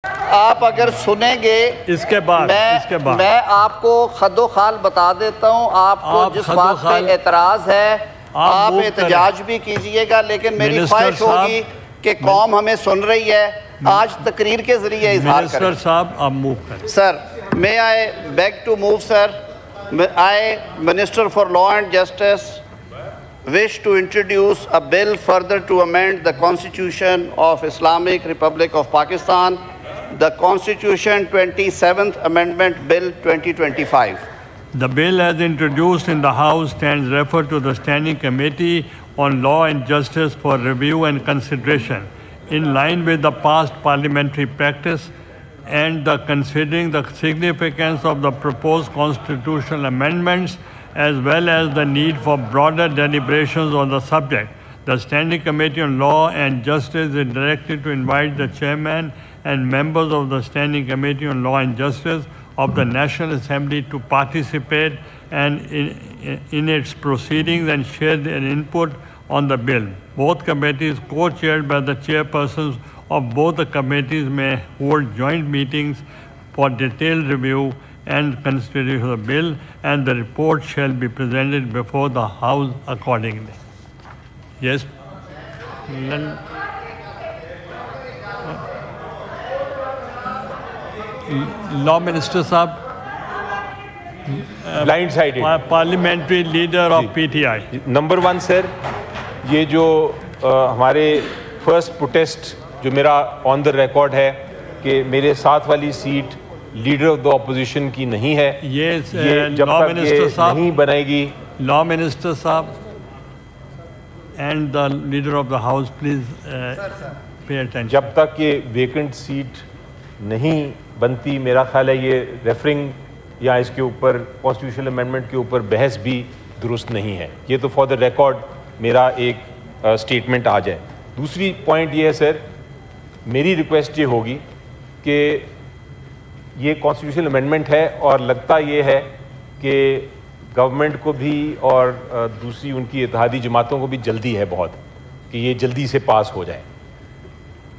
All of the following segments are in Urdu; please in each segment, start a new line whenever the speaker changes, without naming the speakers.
آپ اگر سنیں گے
اس کے بعد
میں آپ کو خد و خال بتا دیتا ہوں. آپ کو جس بات پہ اعتراض ہے آپ احتجاج بھی کیجئے گا, لیکن میری خواہش ہوگی کہ قوم ہمیں سن رہی ہے, آج تقریر کے ذریعے اظہار کریں.
منسٹر صاحب آپ موو کریں.
سر, may I beg to move, sir? I, Minister for Law and Justice, wish to introduce a bill further to amend the Constitution of Islamic Republic of Pakistan, the Constitution 27th Amendment Bill 2025.
The bill as introduced in the House stands referred to the Standing Committee on Law and Justice for review and consideration, in line with the past parliamentary practice and considering the significance of the proposed constitutional amendments as well as the need for broader deliberations on the subject. The Standing Committee on Law and Justice is directed to invite the chairman and members of the Standing Committee on Law and Justice of the National Assembly to participate and in its proceedings and share their input on the bill. Both committees, co-chaired by the chairpersons of both the committees, may hold joint meetings for detailed review and consideration of the bill, and the report shall be presented before the House accordingly. Yes. Law Minister Sahab,
blindsided.
Parliamentary leader of PTI.
Number one, sir, یہ جو ہمارے فرسٹ پروٹیسٹ جو میرا آن دا ریکارڈ ہے کہ میرے ساتھ والی seat leader of the opposition کی نہیں ہے, یہ جب تک یہ نہیں بنائے گی.
لا منسٹر صاحب and the leader of the house please pay attention.
جب تک یہ ویکنٹ سیٹ نہیں بنتی, میرا خیال ہے یہ ریفرنگ یا اس کے اوپر کانسٹیٹیوشنل امینڈمنٹ کے اوپر بحث بھی درست نہیں ہے. یہ تو فار دا ریکارڈ میرا ایک اسٹیٹمنٹ آ جائے. دوسری پوائنٹ یہ ہے سر, میری ریکویسٹ یہ ہوگی کہ یہ کانسٹیٹیوشنل امینڈمنٹ ہے اور لگتا یہ ہے کہ گورنمنٹ کو بھی اور دوسری ان کی اتحادی جماعتوں کو بھی جلدی ہے بہت کہ یہ جلدی سے پاس ہو جائے.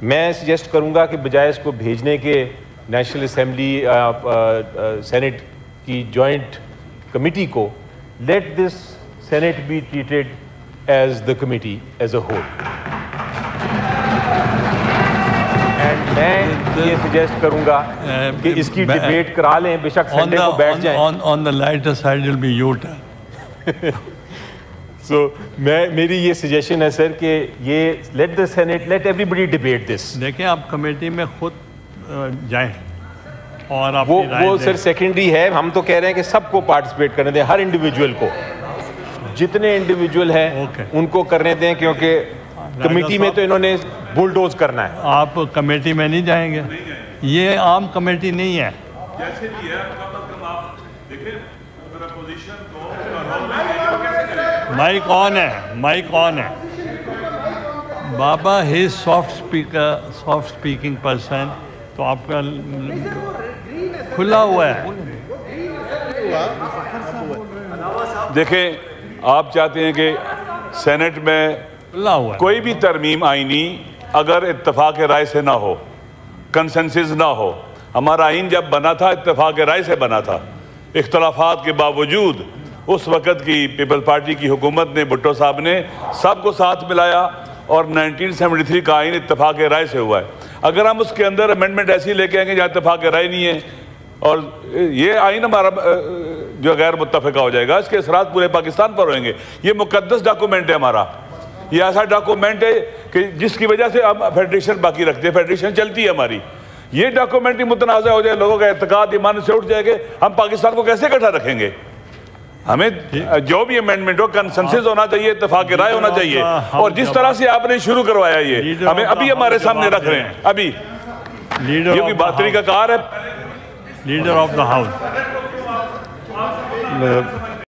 میں سجیسٹ کروں گا کہ بجائے اس کو بھیجنے کے نیشنل اسمبلی سینٹ کی جوائنٹ کمیٹی کو, let this senate be treated as the committee as a whole. And میں یہ سجیسٹ کروں گا کہ اس کی ڈیبیٹ کرا لیں, بے شک سنڈے کو بیٹھ جائیں.
On the lighter side will be your turn.
So میری یہ سجیشن ہے سر کہ یہ let the Senate, let everybody debate this.
دیکھیں آپ کمیٹی میں خود جائیں اور
وہ سر سیکنڈری ہے. ہم تو کہہ رہے ہیں کہ سب کو پارٹیسپیٹ کرنے دیں, ہر انڈیویجول کو, جتنے انڈیویجول ہیں ان کو کرنے دیں, کیونکہ کمیٹی میں تو انہوں نے بلڈوز کرنا ہے.
آپ کمیٹی میں نہیں جائیں گے, یہ عام کمیٹی نہیں ہے.
جیسے بھی ہے آپ دیکھیں اگر اپوزیشن کو
مائک آن ہے, مائک آن ہے. بابا ہی soft speaker, soft speaking person, تو آپ کا کھلا ہوا ہے.
دیکھیں آپ چاہتے ہیں کہ سینٹ میں کوئی بھی ترمیم آئینی اگر اتفاق رائے سے نہ ہو, کنسنسس نہ ہو. ہمارا آئین جب بنا تھا اتفاق رائے سے بنا تھا, اختلافات کے باوجود اس وقت کی پیپل پارٹی کی حکومت نے, بھٹو صاحب نے سب کو ساتھ ملایا اور 1973 کا آئین اتفاق رائے سے ہوا ہے. اگر ہم اس کے اندر امینڈمنٹ ایسی لے کے آئیں گے جہاں اتفاق رائے نہیں ہے اور یہ آئین ہمارا جو غیر متفقہ ہو جائے گا, اس کے اثرات پورے پاکستان پر ہوئیں گے. یہ مقدس ڈاکومنٹ ہے ہمارا, یہ ایسا ڈاکومنٹ ہے کہ جس کی وجہ سے ہم فیڈریشن باقی رکھتے ہیں, فیڈریشن چلتی ہے ہماری. یہ ڈاکومنٹ ہی متنازع ہو جائے, لوگوں کا اعتقاد ایمان سے اٹھ جائے گا, ہم پاکستان کو کیسے اکٹھا رکھیں گے؟ ہمیں جو بھی امینڈمنٹ ہو کنسنسس ہونا چاہیے, اتفاق رائے ہونا چاہیے. اور جس طرح سے آپ نے شروع کروایا یہ ہمیں ابھی ہمارے سامنے رکھ رہے ہیں, ابھی یہ کوئی بات طریقہ کار ہے.
Leader of the house.